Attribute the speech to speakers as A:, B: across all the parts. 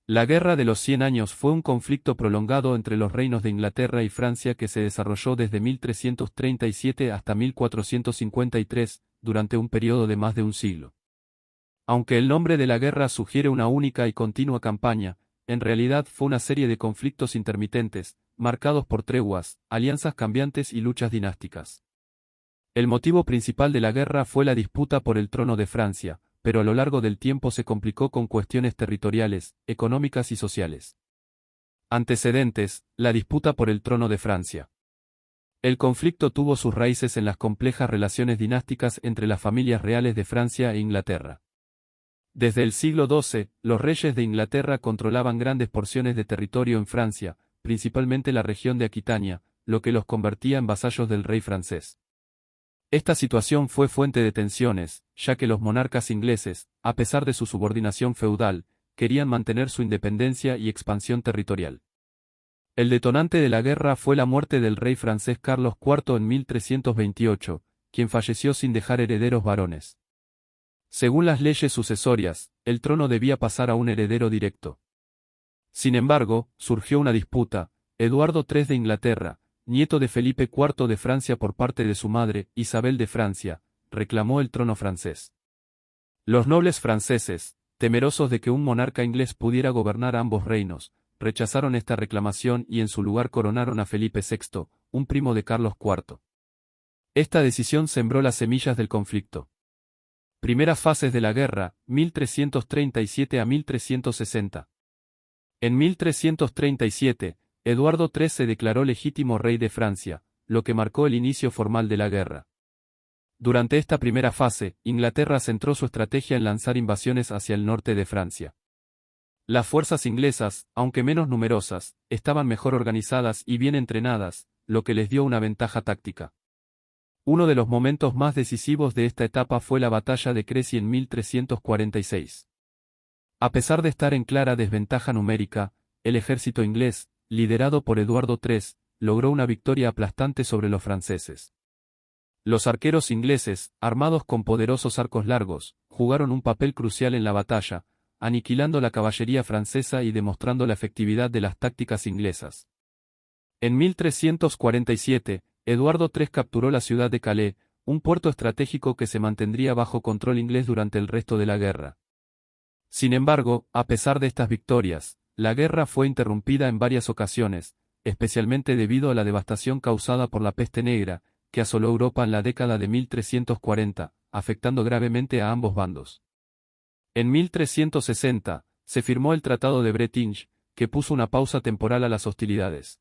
A: La Guerra de los 100 Años fue un conflicto prolongado entre los reinos de Inglaterra y Francia que se desarrolló desde 1337 hasta 1453, durante un periodo de más de un siglo. Aunque el nombre de la guerra sugiere una única y continua campaña, en realidad fue una serie de conflictos intermitentes, marcados por treguas, alianzas cambiantes y luchas dinásticas. El motivo principal de la guerra fue la disputa por el trono de Francia, pero a lo largo del tiempo se complicó con cuestiones territoriales, económicas y sociales. Antecedentes: la disputa por el trono de Francia. El conflicto tuvo sus raíces en las complejas relaciones dinásticas entre las familias reales de Francia e Inglaterra. Desde el siglo XII, los reyes de Inglaterra controlaban grandes porciones de territorio en Francia, principalmente la región de Aquitania, lo que los convertía en vasallos del rey francés. Esta situación fue fuente de tensiones, ya que los monarcas ingleses, a pesar de su subordinación feudal, querían mantener su independencia y expansión territorial. El detonante de la guerra fue la muerte del rey francés Carlos IV en 1328, quien falleció sin dejar herederos varones. Según las leyes sucesorias, el trono debía pasar a un heredero directo. Sin embargo, surgió una disputa. Eduardo III de Inglaterra, nieto de Felipe IV de Francia por parte de su madre, Isabel de Francia, reclamó el trono francés. Los nobles franceses, temerosos de que un monarca inglés pudiera gobernar ambos reinos, rechazaron esta reclamación y en su lugar coronaron a Felipe VI, un primo de Carlos IV. Esta decisión sembró las semillas del conflicto. Primeras fases de la guerra, 1337 a 1360. En 1337, Eduardo III se declaró legítimo rey de Francia, lo que marcó el inicio formal de la guerra. Durante esta primera fase, Inglaterra centró su estrategia en lanzar invasiones hacia el norte de Francia. Las fuerzas inglesas, aunque menos numerosas, estaban mejor organizadas y bien entrenadas, lo que les dio una ventaja táctica. Uno de los momentos más decisivos de esta etapa fue la batalla de Crécy en 1346. A pesar de estar en clara desventaja numérica, el ejército inglés, liderado por Eduardo III, logró una victoria aplastante sobre los franceses. Los arqueros ingleses, armados con poderosos arcos largos, jugaron un papel crucial en la batalla, aniquilando la caballería francesa y demostrando la efectividad de las tácticas inglesas. En 1347, Eduardo III capturó la ciudad de Calais, un puerto estratégico que se mantendría bajo control inglés durante el resto de la guerra. Sin embargo, a pesar de estas victorias, la guerra fue interrumpida en varias ocasiones, especialmente debido a la devastación causada por la peste negra, que asoló Europa en la década de 1340, afectando gravemente a ambos bandos. En 1360, se firmó el Tratado de Breteuil, que puso una pausa temporal a las hostilidades.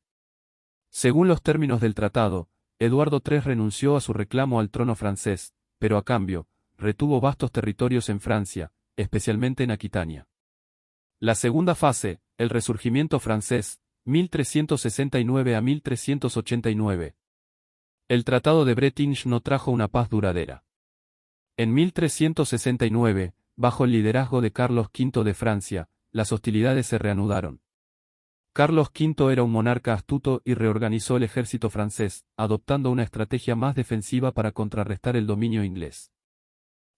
A: Según los términos del tratado, Eduardo III renunció a su reclamo al trono francés, pero a cambio, retuvo vastos territorios en Francia, especialmente en Aquitania. La segunda fase, el resurgimiento francés, 1369 a 1389. El Tratado de Breteuil no trajo una paz duradera. En 1369, bajo el liderazgo de Carlos V de Francia, las hostilidades se reanudaron. Carlos V era un monarca astuto y reorganizó el ejército francés, adoptando una estrategia más defensiva para contrarrestar el dominio inglés.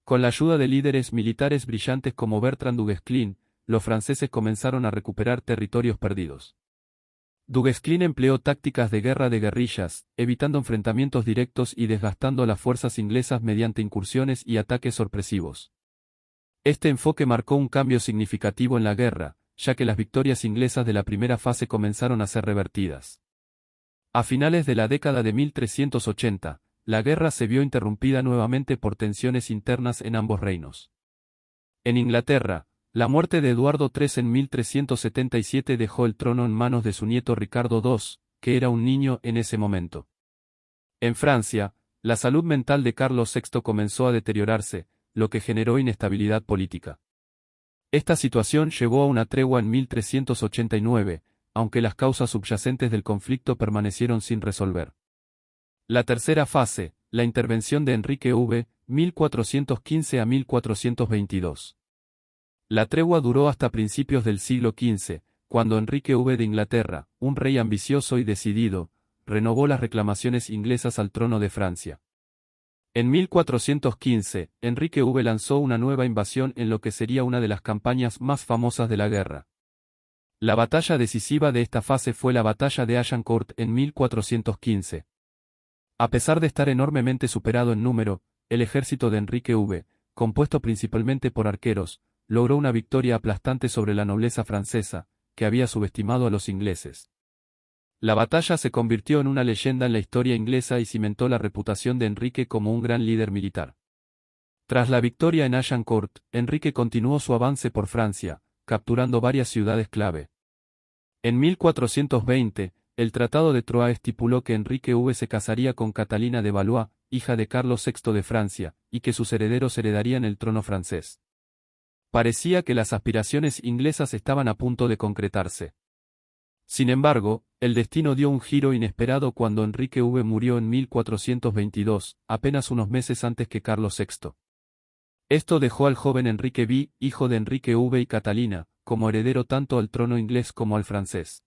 A: Con la ayuda de líderes militares brillantes como Bertrand du Guesclin, los franceses comenzaron a recuperar territorios perdidos. Du Guesclin empleó tácticas de guerra de guerrillas, evitando enfrentamientos directos y desgastando a las fuerzas inglesas mediante incursiones y ataques sorpresivos. Este enfoque marcó un cambio significativo en la guerra, ya que las victorias inglesas de la primera fase comenzaron a ser revertidas. A finales de la década de 1380, la guerra se vio interrumpida nuevamente por tensiones internas en ambos reinos. En Inglaterra, la muerte de Eduardo III en 1377 dejó el trono en manos de su nieto Ricardo II, que era un niño en ese momento. En Francia, la salud mental de Carlos VI comenzó a deteriorarse, lo que generó inestabilidad política. Esta situación llevó a una tregua en 1389, aunque las causas subyacentes del conflicto permanecieron sin resolver. La tercera fase, la intervención de Enrique V, 1415 a 1422. La tregua duró hasta principios del siglo XV, cuando Enrique V de Inglaterra, un rey ambicioso y decidido, renovó las reclamaciones inglesas al trono de Francia. En 1415, Enrique V lanzó una nueva invasión en lo que sería una de las campañas más famosas de la guerra. La batalla decisiva de esta fase fue la batalla de Agincourt en 1415. A pesar de estar enormemente superado en número, el ejército de Enrique V, compuesto principalmente por arqueros, logró una victoria aplastante sobre la nobleza francesa, que había subestimado a los ingleses. La batalla se convirtió en una leyenda en la historia inglesa y cimentó la reputación de Enrique como un gran líder militar. Tras la victoria en Agincourt, Enrique continuó su avance por Francia, capturando varias ciudades clave. En 1420, el Tratado de Troyes estipuló que Enrique V se casaría con Catalina de Valois, hija de Carlos VI de Francia, y que sus herederos heredarían el trono francés. Parecía que las aspiraciones inglesas estaban a punto de concretarse. Sin embargo, el destino dio un giro inesperado cuando Enrique V murió en 1422, apenas unos meses antes que Carlos VI. Esto dejó al joven Enrique V, hijo de Enrique V y Catalina, como heredero tanto al trono inglés como al francés.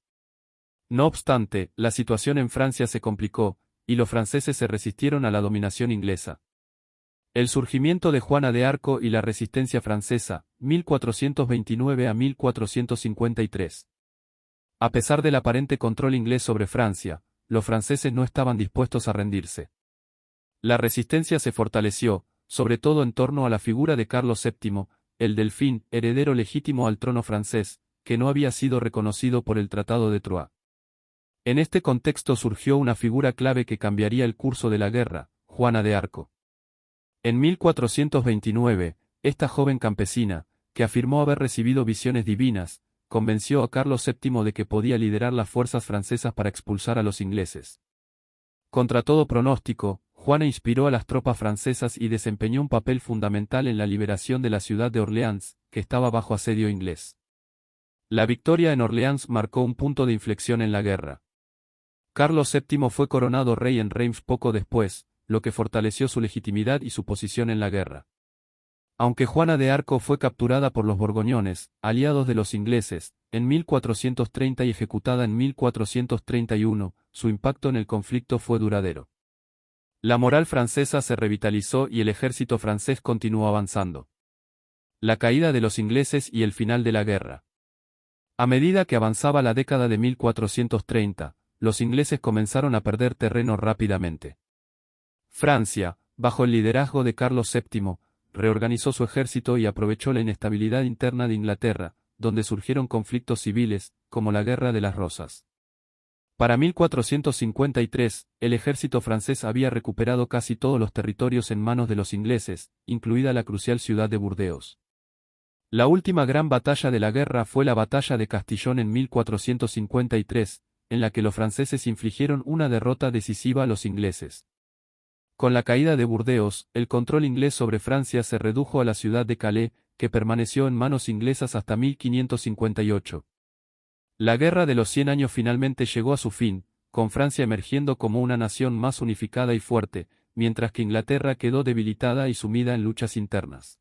A: No obstante, la situación en Francia se complicó, y los franceses se resistieron a la dominación inglesa. El surgimiento de Juana de Arco y la resistencia francesa, 1429 a 1453. A pesar del aparente control inglés sobre Francia, los franceses no estaban dispuestos a rendirse. La resistencia se fortaleció, sobre todo en torno a la figura de Carlos VII, el delfín, heredero legítimo al trono francés, que no había sido reconocido por el Tratado de Troyes. En este contexto surgió una figura clave que cambiaría el curso de la guerra, Juana de Arco. En 1429, esta joven campesina, que afirmó haber recibido visiones divinas, convenció a Carlos VII de que podía liderar las fuerzas francesas para expulsar a los ingleses. Contra todo pronóstico, Juana inspiró a las tropas francesas y desempeñó un papel fundamental en la liberación de la ciudad de Orleans, que estaba bajo asedio inglés. La victoria en Orleans marcó un punto de inflexión en la guerra. Carlos VII fue coronado rey en Reims poco después, lo que fortaleció su legitimidad y su posición en la guerra. Aunque Juana de Arco fue capturada por los borgoñones, aliados de los ingleses, en 1430 y ejecutada en 1431, su impacto en el conflicto fue duradero. La moral francesa se revitalizó y el ejército francés continuó avanzando. La caída de los ingleses y el final de la guerra. A medida que avanzaba la década de 1430, los ingleses comenzaron a perder terreno rápidamente. Francia, bajo el liderazgo de Carlos VII, reorganizó su ejército y aprovechó la inestabilidad interna de Inglaterra, donde surgieron conflictos civiles, como la Guerra de las Rosas. Para 1453, el ejército francés había recuperado casi todos los territorios en manos de los ingleses, incluida la crucial ciudad de Burdeos. La última gran batalla de la guerra fue la batalla de Castillón en 1453, en la que los franceses infligieron una derrota decisiva a los ingleses. Con la caída de Burdeos, el control inglés sobre Francia se redujo a la ciudad de Calais, que permaneció en manos inglesas hasta 1558. La Guerra de los 100 años finalmente llegó a su fin, con Francia emergiendo como una nación más unificada y fuerte, mientras que Inglaterra quedó debilitada y sumida en luchas internas.